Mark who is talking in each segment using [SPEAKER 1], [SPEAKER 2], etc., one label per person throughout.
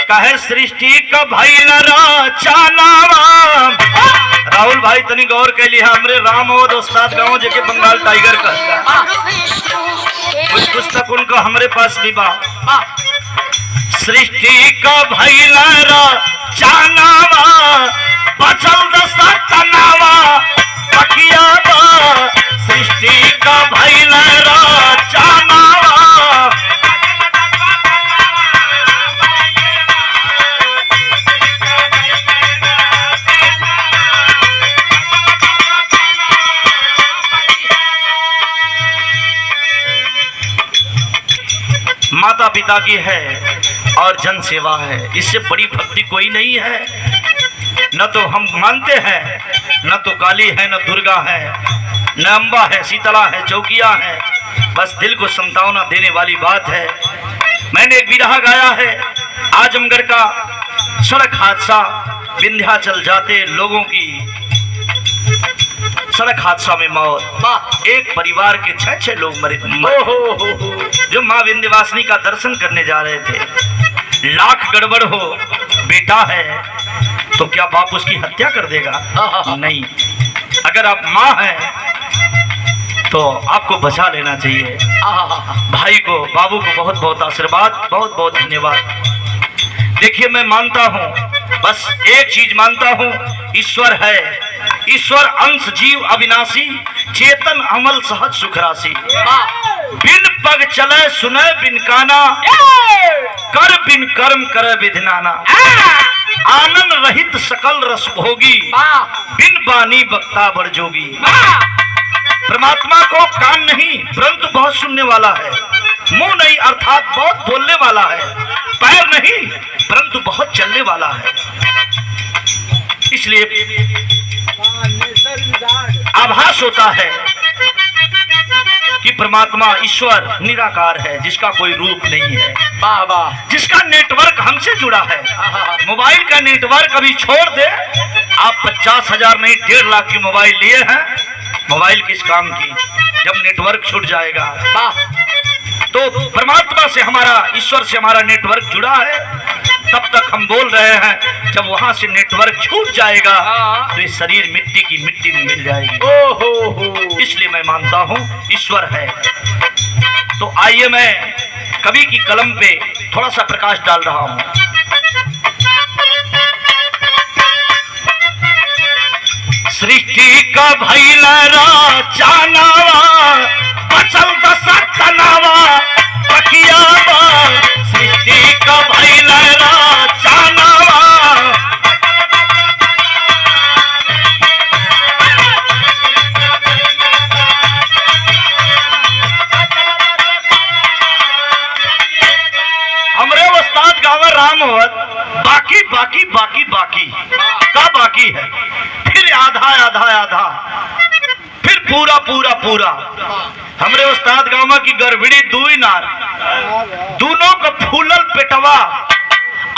[SPEAKER 1] कहे सृष्टि का भइल रचनावा। राहुल भाई तनी गौर के लिए हमरे राम और उस्ताद गाँव जेके बंगाल टाइगर का कुछ पुस्तक उनका हमरे पास भी बा। सृष्टि का भइल रचनावा बचल दशा तनावा बकिया बा। सृष्टि का भइल रचनावा माता पिता की है और जन सेवा है, इससे बड़ी भक्ति कोई नहीं है। न तो हम मानते हैं, न तो काली है, न दुर्गा है, न अम्बा है, शीतला है, चौकिया है, बस दिल को संतावना देने वाली बात है। मैंने एक विरहा गाया है, आजमगढ़ का सड़क हादसा, विंध्याचल जाते लोगों की सड़क हादसा में मौत। एक परिवार के 6 लोग मरे जो माँ विंध्यवासिनी का दर्शन करने जा रहे थे। लाख गड़बड़ हो, बेटा है तो क्या बाप उसकी हत्या कर देगा? नहीं। अगर आप माँ हैं तो आपको बचा लेना चाहिए। भाई को, बाबू को बहुत बहुत आशीर्वाद, बहुत बहुत धन्यवाद। देखिए, मैं मानता हूँ, बस एक चीज मानता हूँ, ईश्वर है। ईश्वर अंश जीव अविनाशी, चेतन अमल सहज सुख राशि। बिन पग चले सुने बिन काना, कर बिन कर्म करे विधिनाना। आनंद रहित सकल रस भोगी, बिन बानी बक्ता बड़ जोगी। परमात्मा को कान नहीं परंतु बहुत सुनने वाला है, मुंह नहीं अर्थात बहुत बोलने वाला है, पैर नहीं परंतु बहुत चलने वाला है। इसलिए आभास होता है कि परमात्मा ईश्वर निराकार है, जिसका कोई रूप नहीं है, जिसका नेटवर्क हमसे जुड़ा है। मोबाइल का नेटवर्क अभी छोड़ दे, आप 50,000 नहीं 1.5 लाख की मोबाइल लिए हैं, मोबाइल किस काम की जब नेटवर्क छूट जाएगा। तो परमात्मा से हमारा, ईश्वर से हमारा नेटवर्क जुड़ा है, तब तक हम बोल रहे हैं। जब वहां से नेटवर्क छूट जाएगा तो ये शरीर मिट्टी की मिट्टी में मिल जाएगी। इसलिए मैं मानता हूं ईश्वर है। तो आइए मैं कवि की कलम पे थोड़ा सा प्रकाश डाल रहा हूं। सृष्टि का भइल रचनावा बचल दशा तनावा बकिया बा। सृष्टि का भइल रचनावा हमरे उस्ताद गावा राम होत बाकी बाकी बाकी बाकी का बाकी है, फिर आधा आधा आधा, फिर पूरा पूरा पूरा। हमरे उस्ताद गामा की गर्भिणी दुई नार, दोनों का फूलल पेटवा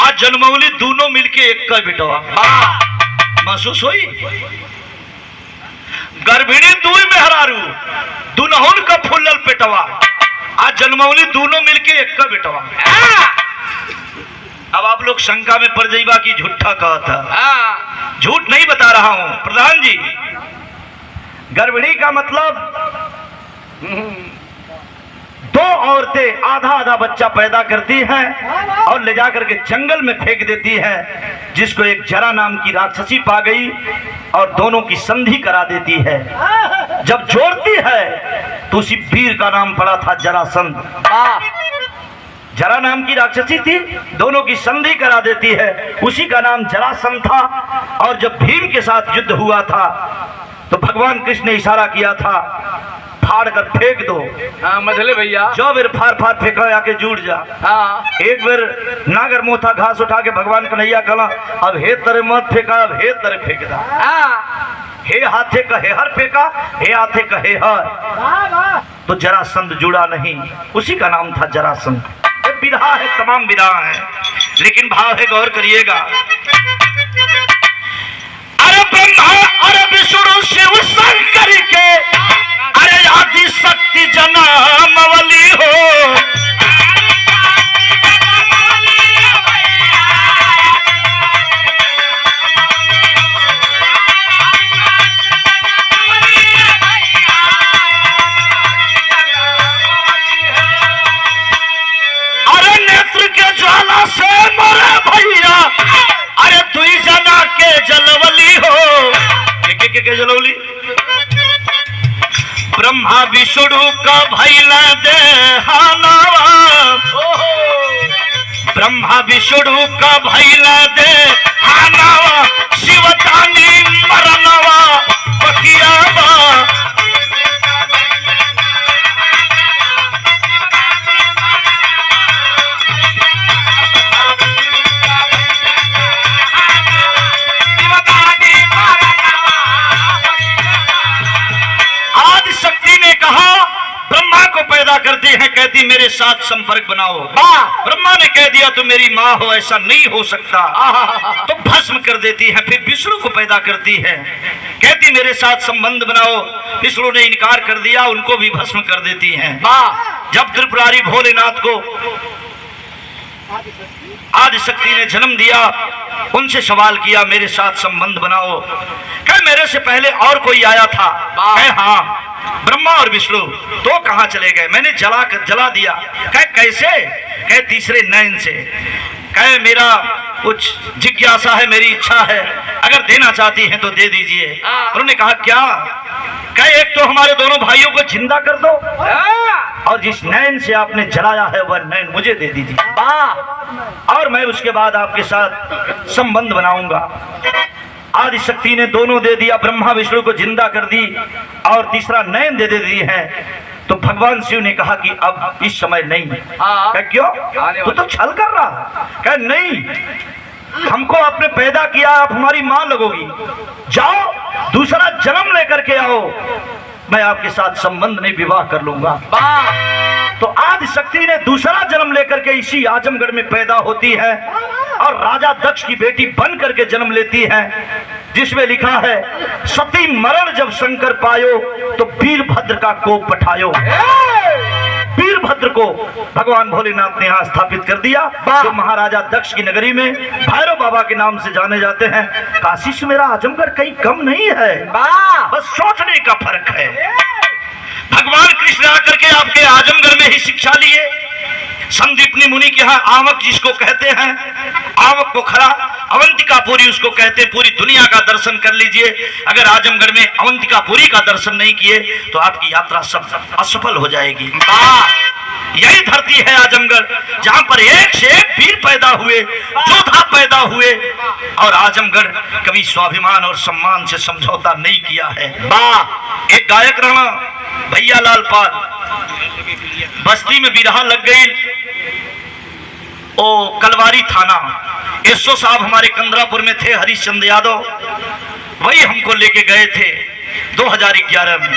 [SPEAKER 1] आज जन्मौली, दोनों मिलके एक का बेटवा। महसूस हुई? गर्भिणी दुई मेहरारू, दोनों का फूलल पेटवा आज जन्मौली, दोनों मिलके एक का बेटवा। अब आप लोग शंका में पड़ जाइबा कि झूठा कहा था। झूठ नहीं बता रहा हूं प्रधान जी। गर्भिणी का मतलब 2 औरतें आधा आधा बच्चा पैदा करती हैं और ले जाकर के जंगल में फेंक देती है, जिसको एक जरा नाम की राक्षसी पा गई और दोनों की संधि करा देती है। जब जोड़ती है तो उसी वीर का नाम पड़ा था जरासंध। जरा नाम की राक्षसी थी, दोनों की संधि करा देती है, उसी का नाम जरासंध था। और जब भीम के साथ युद्ध हुआ था तो भगवान कृष्ण ने इशारा किया था, फाड़ कर फेंक दो।
[SPEAKER 2] मझले भैया
[SPEAKER 1] जो बेर फाड़ फाड़ फेंका आके जुड़ जा। एक बेर नागर मोथा घास उठा के भगवान कन्हैया कला, अब हे तरे मत फेंका, अब हे तरे फेंक दा। हे हाथे का हे हर फेंका, हे हाथे का हे हर, तो जरासंध जुड़ा नहीं, उसी का नाम था जरासंध। विधा है, तमाम विधा है, लेकिन भाव है, गौर करिएगा। अरे ब्रह्मा अरे विष्णु शिव शंकर के, अरे आदि शक्ति जनामवली हो। के ज्वाला से मरे भैया, अरे तू जना के जलवली हो। के जलवली ब्रह्मा विष्णु का भैला दे हानावा, ब्रह्मा विष्णु का भैला दे हानावा, शिवतानी मरनवा बकियावा। ब्रह्मा को पैदा करती है, कहती मेरे साथ संपर्क बनाओ। ब्रह्मा ने कह दिया तुम मेरी माँ हो, ऐसा नहीं हो सकता, तो भस्म कर देती है। फिर विष्णु को पैदा करती है, कहती मेरे साथ संबंध बनाओ। विष्णु ने इनकार कर दिया, उनको भी भस्म कर देती है। जब त्रिपुरारी भोलेनाथ को आदिशक्ति ने जन्म दिया, उनसे सवाल किया मेरे साथ संबंध बनाओ। कह मेरे से पहले और कोई आया था? कह हाँ, ब्रह्मा और विष्णु। तो कहां चले गए? मैंने जला दिया। कह कैसे? कह तीसरे नयन से। कह मेरा कुछ जिज्ञासा है, मेरी इच्छा है, अगर देना चाहती हैं तो दे दीजिए। उन्होंने कहा क्या? कह एक तो हमारे दोनों भाइयों को जिंदा कर दो, और जिस नयन से आपने जलाया है वह नयन मुझे दे दीजिए, और मैं उसके बाद आपके साथ संबंध बनाऊंगा। आदिशक्ति ने दोनों दे दिया, ब्रह्मा विष्णु को जिंदा कर दी और तीसरा नयन दे दी है। तो भगवान शिव ने कहा कि अब इस समय नहीं। कह क्यों? तू तो छल कर रहा। कह नहीं, हमको आपने पैदा किया, आप हमारी मां लगोगी, जाओ दूसरा जन्म लेकर के आओ, मैं आपके साथ संबंध नहीं, विवाह कर लूंगा। तो आदिशक्ति ने दूसरा जन्म लेकर के इसी आजमगढ़ में पैदा होती है और राजा दक्ष की बेटी बन करके जन्म लेती है, जिसमें लिखा है सती मरण जब शंकर पायो, तो वीरभद्र का कोप पठायो। वीरभद्र को भगवान भोलेनाथ ने यहाँ स्थापित कर दिया, जो महाराजा दक्ष की नगरी में भैरव बाबा के नाम से जाने जाते हैं। काशी से मेरा आजमगढ़ कहीं कम नहीं है, बस सोचने का फर्क है। भगवान कृष्ण आकर के आपके आजमगढ़ में ही शिक्षा लिए। संदीपनी मुनि के यहाँ आवक जिसको कहते हैं, आवक पोखरा, अवंतिकापुरी उसको कहते हैं। पूरी दुनिया का दर्शन कर लीजिए। अगर आजमगढ़ में अवंतिकापुरी का दर्शन नहीं किए तो आपकी यात्रा सब असफल हो जाएगी। यही धरती है आजमगढ़, जहां पर एक से एक वीर पैदा हुए, योद्धा पैदा हुए, और आजमगढ़ कभी स्वाभिमान और सम्मान से समझौता नहीं किया है। एक गायक राणा भैया लाल पाल, बस्ती में बिरहा लग गई, ओ कलवारी थाना, एसओ साहब हमारे कंदरापुर में थे, हरिश्चंद्र यादव, वही हमको लेके गए थे 2011 में।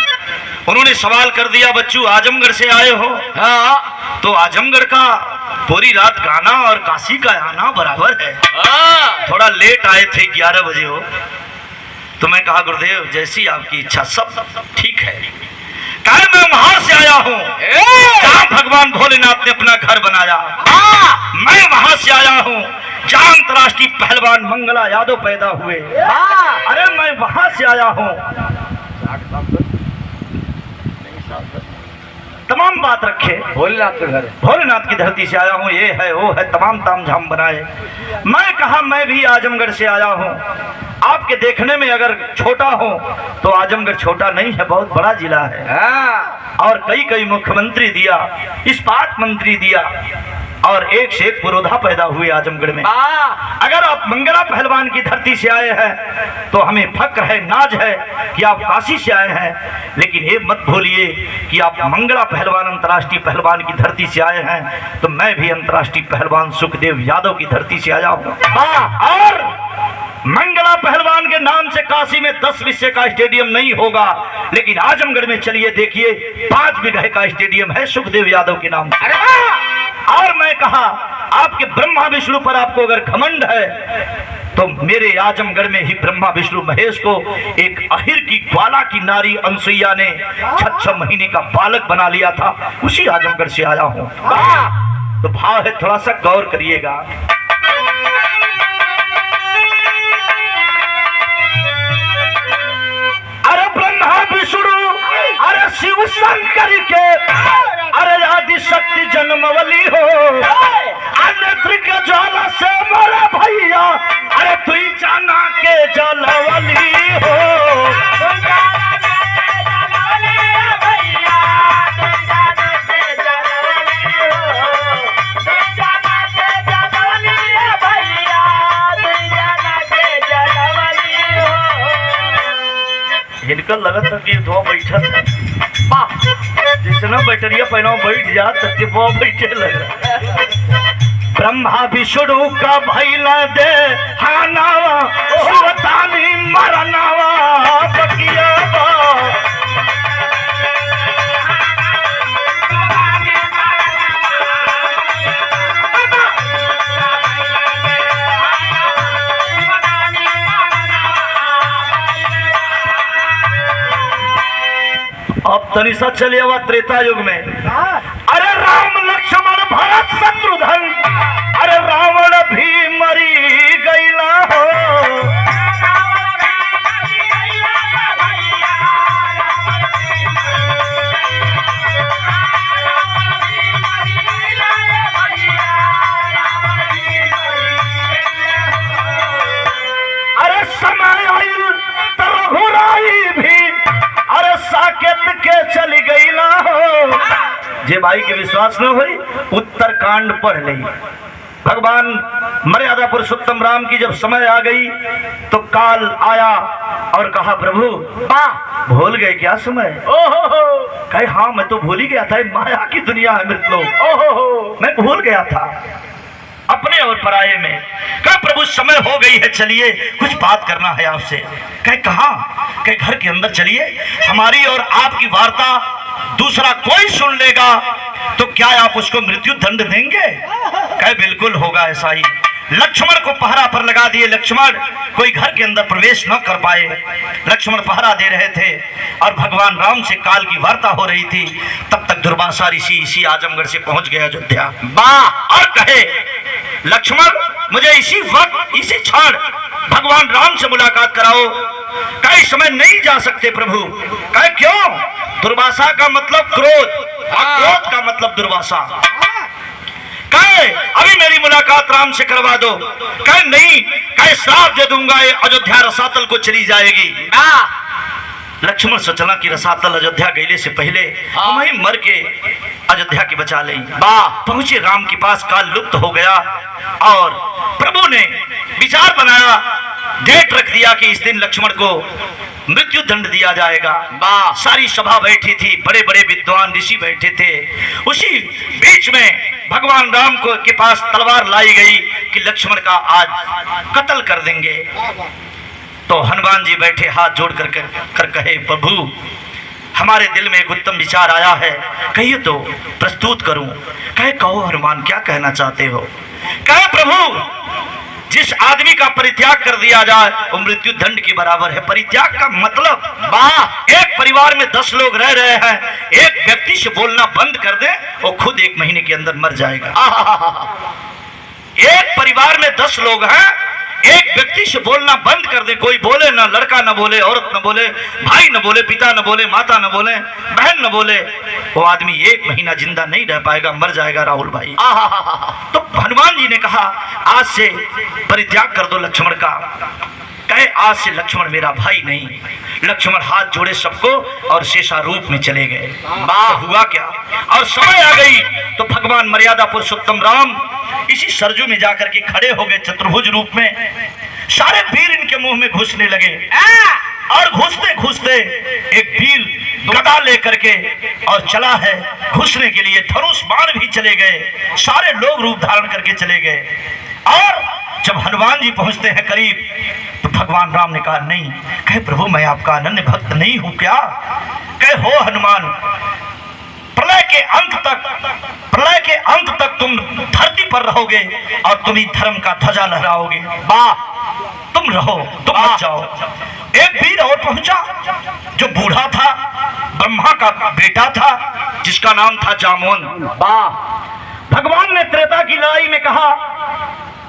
[SPEAKER 1] उन्होंने सवाल कर दिया बच्चू आजमगढ़ से आए हो? हाँ। तो आजमगढ़ का पूरी रात गाना और काशी का आना बराबर है। थोड़ा लेट आए थे, 11 बजे हो। तो मैं कहा गुरुदेव जैसी आपकी इच्छा, सब ठीक है। कहा मैं वहां से आया हूँ जहाँ भगवान भोलेनाथ ने अपना घर बनाया। मैं वहां से आया हूँ जहाँ अंतर्राष्ट्रीय पहलवान मंगला यादव पैदा हुए। अरे मैं वहां से आया हूँ। तमाम बात रखे, भोलेनाथ के घर, भोलेनाथ की धरती से आया हूँ, ये है वो है, तमाम तामझाम बनाए। मैं कहा मैं भी आजमगढ़ से आया हूँ। आपके देखने में अगर छोटा हो तो आजमगढ़ छोटा नहीं है, बहुत बड़ा जिला है। और कई कई मुख्यमंत्री दिया, इस्पात मंत्री दिया, और एक से एक पुरोधा पैदा हुए आजमगढ़ में। अगर आप मंगला पहलवान की धरती से आए हैं तो हमें फक्र है, नाज है कि आप काशी से आए हैं, लेकिन ये मत भूलिए कि आप मंगला पहलवान अंतर्राष्ट्रीय पहलवान की धरती से आए हैं, तो मैं भी अंतर्राष्ट्रीय पहलवान सुखदेव यादव की धरती से आया हूँ। और मंगला पहलवान के नाम से काशी में 10 विषय का स्टेडियम नहीं होगा, लेकिन आजमगढ़ में चलिए देखिए 5 बीघे का स्टेडियम है सुखदेव यादव के नाम से। और मैं कहा आपके ब्रह्मा विष्णु पर आपको अगर घमंड है तो मेरे आजमगढ़ में ही ब्रह्मा विष्णु महेश को एक अहिर की ग्वाला की नारी अनसुईया ने 6 महीने का बालक बना लिया था, उसी आजमगढ़ से आया हूं। तो भाव है, थोड़ा सा गौर करिएगा। अरे ब्रह्मा विष्णु, अरे शिव शंकर के, अरे आदि शक्ति जन्मवली हो, अरे इनका लगा था कि धो बैठा था जितना बैटरिया पहना बैठ जा तक वो बैठे लगा। ब्रह्मा विष्णु का भैला दे हानावा सुवतानी मरनावा बकिया अब तनिषा चले हुआ त्रेता युग में। अरे राम लक्ष्मण भरत शत्रुघ्न, अरे रावण भी मरी गईला हो। अरे समय आयल तो रघुराई भी, अरे साकेत के चली गई ना हो। जे भाई के विश्वास न होई उत्तर कांड पढ़ ले। भगवान मर्यादा पुरुषोत्तम राम की जब समय आ गई तो काल आया और कहा प्रभु भूल गए क्या समय? कहे हाँ मैं तो भूल ही गया था, माया की दुनिया है मृतलोक, मैं भूल गया था अपने और पराये में। कहा प्रभु समय हो गई है, चलिए कुछ बात करना है आपसे। कहे कहाँ? कहे घर के अंदर चलिए, हमारी और आपकी वार्ता दूसरा कोई सुन लेगा तो क्या आप उसको मृत्यु दंड देंगे? कहे बिल्कुल होगा ऐसा ही। लक्ष्मण को पहरा पर लगा दिए। लक्ष्मण कोई घर के अंदर प्रवेश न कर पाए। लक्ष्मण पहरा दे रहे थे और भगवान राम से काल की वार्ता हो रही थी। तब तक दुर्वासा ऋषि इसी आजमगढ़ से पहुंच गया अयोध्या। और कहे लक्ष्मण मुझे इसी वक्त इसी क्षण भगवान राम से मुलाकात कराओ। कई समय नहीं जा सकते प्रभु। कहे क्यों? दुर्वासा का मतलब क्रोध और क्रोध का मतलब दुर्वासा। कहे अभी मेरी मुलाकात राम से करवा दो। कहे नहीं, कहे श्राप दे दूंगा, ये अयोध्या रसातल को चली जाएगी। लक्ष्मण सोचला कि रसातल अयोध्या गईले से पहले हम ही मर के अयोध्या की बचा ले। पहुंचे राम के पास, काल लुप्त हो गया और प्रभु ने विचार बनाया, डेट रख दिया कि इस दिन लक्ष्मण को मृत्यु दंड दिया जाएगा। सारी सभा बैठी थी, बड़े बड़े विद्वान ऋषि बैठे थे। उसी बीच में भगवान राम को के पास तलवार लाई गई कि लक्ष्मण का आज कत्ल कर देंगे। तो हनुमान जी बैठे हाथ जोड़ कर कहे प्रभु हमारे दिल में एक उत्तम विचार आया है, कहिए तो प्रस्तुत करूं। कहे कहो हनुमान क्या कहना चाहते हो? कहे प्रभु जिस आदमी का परित्याग कर दिया जाए वो मृत्यु दंड की बराबर है। परित्याग का मतलब एक परिवार में 10 लोग रह रहे हैं, एक व्यक्ति से बोलना बंद कर दे वो खुद 1 महीने के अंदर मर जाएगा। एक परिवार में 10 लोग हैं, एक व्यक्ति से बोलना बंद कर दे, कोई बोले ना, लड़का न बोले, औरत न बोले, भाई न बोले, पिता न बोले, माता न बोले, बहन न बोले, वो आदमी 1 महीना जिंदा नहीं रह पाएगा, मर जाएगा राहुल भाई। तो हनुमान जी ने कहा आज से परित्याग कर दो लक्ष्मण का। कहे आज से लक्ष्मण मेरा भाई नहीं। लक्ष्मण हाथ जोड़े सबको और शेषा रूप में चले गए। हुआ क्या? और समय आ गई तो भगवान मर्यादा पुरुषोत्तम राम इसी सरजू में जाकर के खड़े हो गए चतुर्भुज रूप में। सारे वीर इनके मुंह में घुसने लगे और घुसते घुसते एक वीर गदा लेकर के और चला है घुसने के लिए। धनुष बाण भी चले गए, सारे लोग रूप धारण करके चले गए। और जब हनुमान जी पहुंचते हैं करीब तो भगवान राम ने कहा नहीं। कहे प्रभु मैं आपका अनन्य भक्त नहीं हूं क्या? कहे हो हनुमान, प्रलय के अंत तक तुम धरती पर रहोगे और तुम ही धर्म का ध्वजा लहराओगे। तुम रहो, तुम मत जाओ। एक वीर और पहुंचा जो बूढ़ा था, ब्रह्मा का बेटा था, जिसका नाम था जामोन। भगवान ने त्रेता की लड़ाई में कहा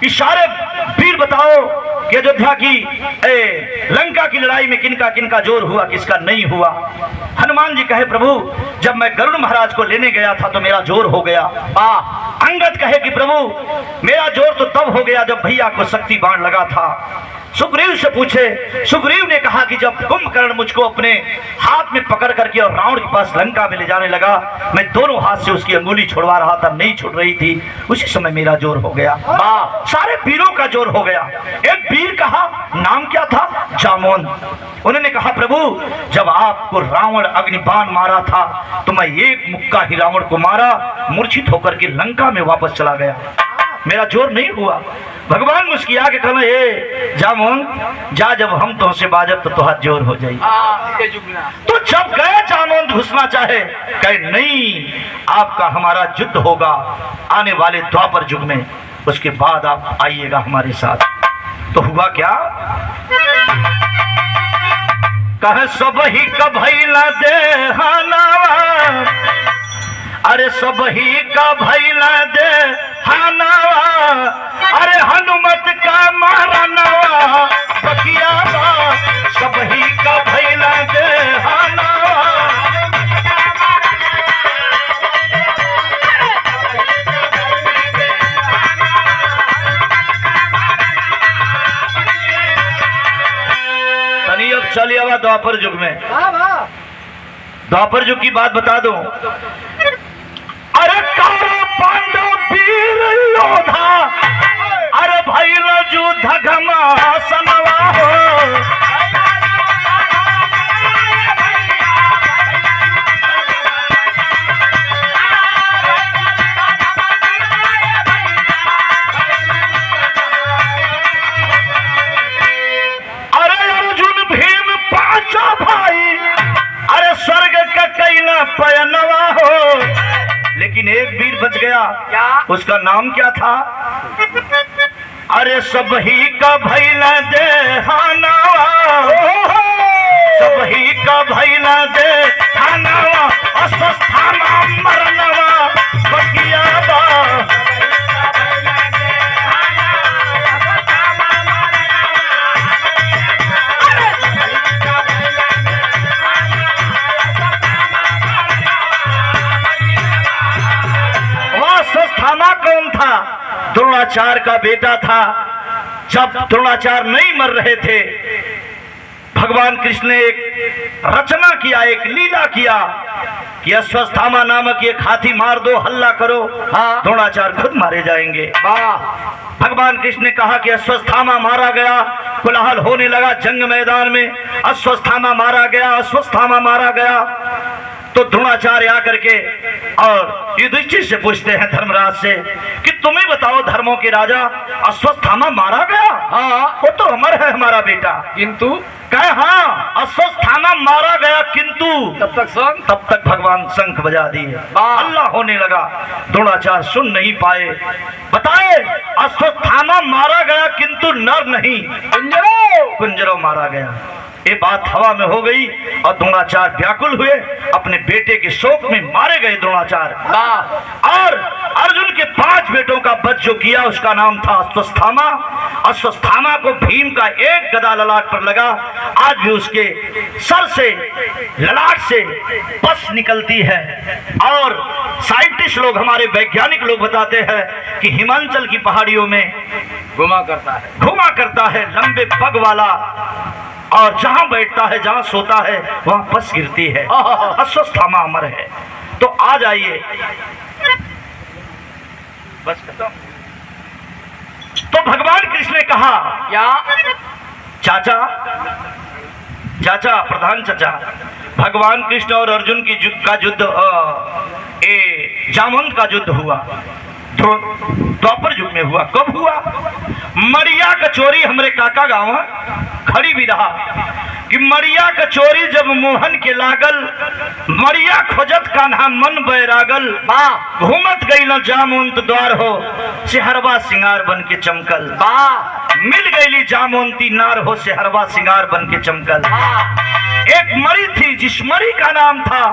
[SPEAKER 1] कि सारे वीर बताओ कि अयोध्या की लंका की लड़ाई में किनका किनका जोर हुआ, किसका नहीं हुआ। हनुमान जी कहे प्रभु जब मैं गरुड़ महाराज को लेने गया था तो मेरा जोर हो गया। अंगद कहे कि प्रभु मेरा जोर तो तब हो गया जब भैया को शक्ति बाण लगा था। सुग्रीव से पूछे। सुग्रीव ने कहा कि जब कुंभकर्ण मुझको अपने हाथ में पकड़ करके और रावण के पास लंका में ले जाने लगा, मैं दोनों हाथ से उसकी अंगुली छुड़वा रहा था, नहीं छुड़ रही थी, उसी समय मेरा जोर हो गया। सारे वीरों का जोर हो गया। एक वीर कहा, नाम क्या था? जामोन। उन्होंने कहा, प्रभु जब आपको रावण अग्निबाण मारा था तो मैं एक मुक्का ही रावण को मारा, मूर्छित होकर के लंका में वापस चला गया, मेरा जोर नहीं हुआ। भगवान मुस्किया के कहना, ये जामोन जा, जब हम तुमसे बाजब तो तुहार जोर हो जाए। तो जब गए जामोन घुसना चाहे, कहे नहीं, आपका हमारा युद्ध होगा आने वाले द्वापर युग में, उसके बाद आप आइएगा हमारे साथ। तो हुआ क्या? कहे सब ही कभैला देहानावा, अरे सब ही का भैला दे हानावा, अरे हनुमत का मारा नवा बकिया बा, सब ही का भैला दे हानावा। तनी अब चलिए अब द्वापर युग में। द्वापर युग की बात बता दूं। अरे कौरव पांडव वीर योधा, अरे भइल युद्ध घमासनवा हो, अरे अर्जुन भीम पांचों भाई, अरे स्वर्ग का कैला पयनवा हो। लेकिन एक वीर बच गया। क्या? उसका नाम क्या था? अरे सब ही का भैला दे हानावा, सब ही का भैला दे हानावा, अस्वस्थाना मरनवा बकिया बा। अस्वस्थामा कौन था? द्रोणाचार्य का बेटा था। जब द्रोणाचार्य नहीं मर रहे थे, भगवान कृष्ण ने एक रचना किया, एक लीला किया कि अश्वत्थामा नामक एक हाथी मार दो, हल्ला करो, हाँ द्रोणाचार्य खुद मारे जाएंगे। भगवान कृष्ण ने कहा कि अश्वत्थामा मारा गया, कोलाहल होने लगा जंग मैदान में, अश्वत्थामा मारा गया, अश्वत्थामा मारा गया। तो द्रोणाचार्य आकर के और युधिष्ठिर से पूछते हैं धर्मराज से कि तुम्हें बताओ धर्मों के राजा, अश्वत्थामा मारा गया? हाँ, वो तो अमर है हमारा बेटा। किंतु कहे हाँ अश्वत्थामा मारा गया, किंतु तब तक भगवान शंख बजा दिए, हल्ला होने लगा। द्रोणाचार्य सुन नहीं पाए। बताए अश्वत्थामा मारा गया किंतु नर नहीं, कुंजरो मारा गया। ये बात हवा में हो गई और द्रोणाचार्य व्याकुल हुए, अपने बेटे के शोक में मारे गए द्रोणाचार्य। और अर्जुन के 5 बेटों का वध जो किया उसका नाम था अश्वत्थामा। अश्वत्थामा को भीम का एक गदा ललाट पर लगा, आज भी उसके सर से ललाट से पस निकलती है। और साइंटिस्ट लोग, हमारे वैज्ञानिक लोग बताते हैं कि हिमाचल की पहाड़ियों में घुमा करता है लंबे पग वाला, और जहां बैठता है, जहां सोता है, वहां पस गिरती है। अश्वत्थामा अमर है। तो आ जाइए, बस खत्म। तो भगवान कृष्ण ने कहा, क्या चाचा, चाचा प्रधान चाचा, भगवान कृष्ण और अर्जुन की का युद्ध, जामवंत का युद्ध हुआ, द्वापर युग में हुआ। कब हुआ? मरिया कचोरी हमरे काका गाँव खड़ी भी रहा कि मरिया कचोरी जब मोहन के लागल, मरिया खोजत कान्हा मन बैरागल, घूमत गई न जामवंत द्वार हो, सेहरवा सिंगार बन के चमकल। मिल गईली जामवंती नार हो, सेहरवा सिंगार बन के चमकल। एक मरी थी जिस मरी का नाम था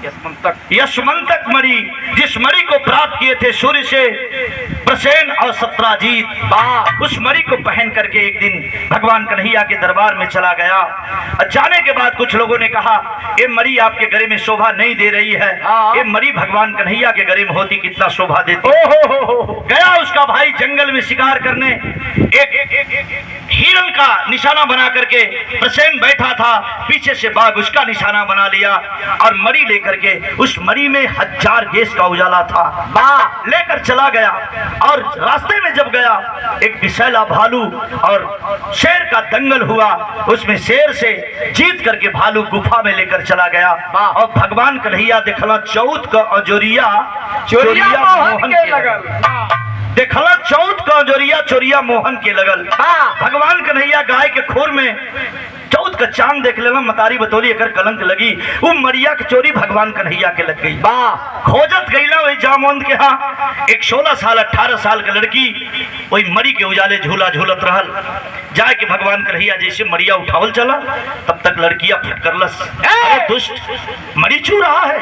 [SPEAKER 1] यशमंतक मणि, जिस मणि को प्राप्त किए थे सूर्य से प्रसेन और सत्राजीत, उस मणि को पहन करके एक दिन भगवान कन्हैया के दरबार में चला गया। जाने के बाद कुछ लोगों ने कहा ये मणि आपके गले में शोभा नहीं दे रही है, ये मणि भगवान कन्हैया के गले में होती कितना शोभा देती। गया उसका भाई जंगल में शिकार करने, एक हिरण का निशाना बना करके प्रसेन बैठा था, पीछे से बाघ उसका निशाना बना लिया और मणि लेकर के, उस मणि में 1000 गैस का उजाला था, लेकर चला गया। और रास्ते में जब गया एक विषैला भालू और शेर का दंगल हुआ, उसमें शेर से जीत करके भालू गुफा में लेकर चला गया। और भगवान कन्हैया देखला चौथ का अजोरिया चोरिया मोहन के लगल, देखला चौथ का अजोरिया चोरिया मोहन के लगल। भगवान कन्हैया गाय के खोर में चौथ का चांद देख लेला, मतारी बतौली एकर कलंक लगी, वो मरिया की चोरी भगवान कन्हैया के लग गई। खोजत गईला वही जामोंद के यहाँ एक 16 साल 18 साल की लड़की वही मरी के उजाले झूला झूलत रहल। जाए के भगवान कन्हैया जैसे मरिया उठावल चला, तब तक लड़कियां फटकरलस, अरे दुष्ट मरी चू रहा है,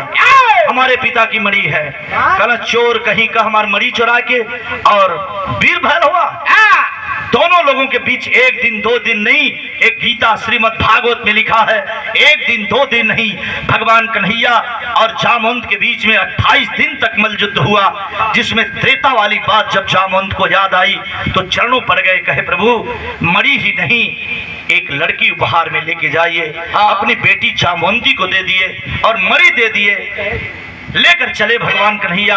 [SPEAKER 1] हमारे पिता की मरी है। कहला चोर कहीं का हमार मरी चुरा के और वीर भैल हुआ। दोनों लोगों के बीच एक दिन 2 दिन नहीं, एक गीता श्रीमद् भागवत में लिखा है, एक दिन 2 दिन नहीं, भगवान कन्हैया और जामवंत के बीच में 28 दिन तक मल्लयुद्ध हुआ, जिसमें त्रेता वाली बात जब जामवंत को याद आई तो चरणों पड़ गए, कहे प्रभु मरी ही नहीं, एक लड़की उपहार में लेके जाइए। अपनी बेटी जामवंती को दे दिए और मरी दे दिए। लेकर चले भगवान कन्हैया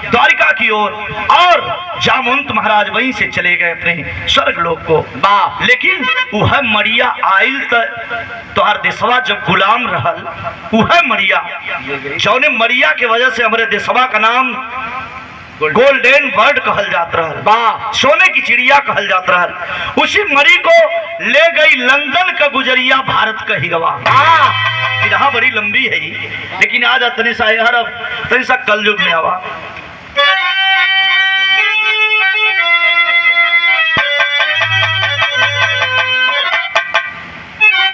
[SPEAKER 1] द्वारिका की ओर और जामवंत महाराज वहीं से चले गए अपने स्वर्ग लोक को। लेकिन वह मरिया आइल तोहर देशवा जब गुलाम रहल, वह मरिया जौने मरिया के वजह से हमारे देशवा का नाम गोल्डन बर्ड कहल जात रहल, सोने की चिड़िया कहल जात रहल। उसी मरी को ले गई लंदन का गुजरिया भारत का हीरवा। विधा बड़ी लंबी है लेकिन आज तनी सा यार, अब तनी सा कल युग में आवा।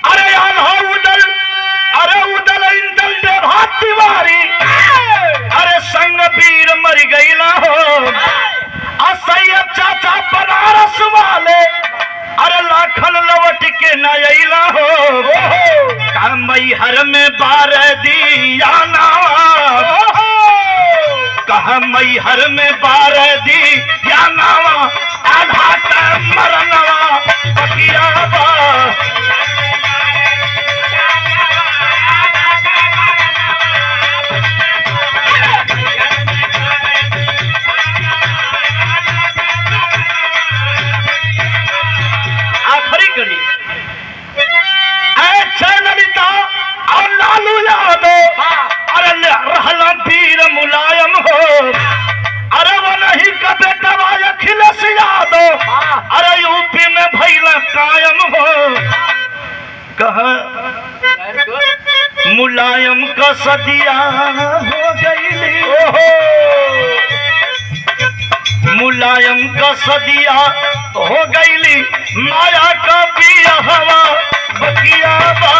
[SPEAKER 1] अरे यार हो उदल, अरे उदल इंदल दे भात तिवारी, अरे संग वीर मर गईला हो, असैया चाचा बनारस वाले, अरे लाखन लवट के न अइला हो, कामई हर में बार दिया नावा, कहा मई हर में बार दिया नावा, आधा का मरनवा बकिया बा। मुलायम हो, अरे वो नहीं का बेटा अखिलेश यादव, अरे यूपी में भैला कायम हो, कहा मुलायम का सदिया हो गई, मुलायम का सदिया हो गई, माया का पिया हवा बकिया बा।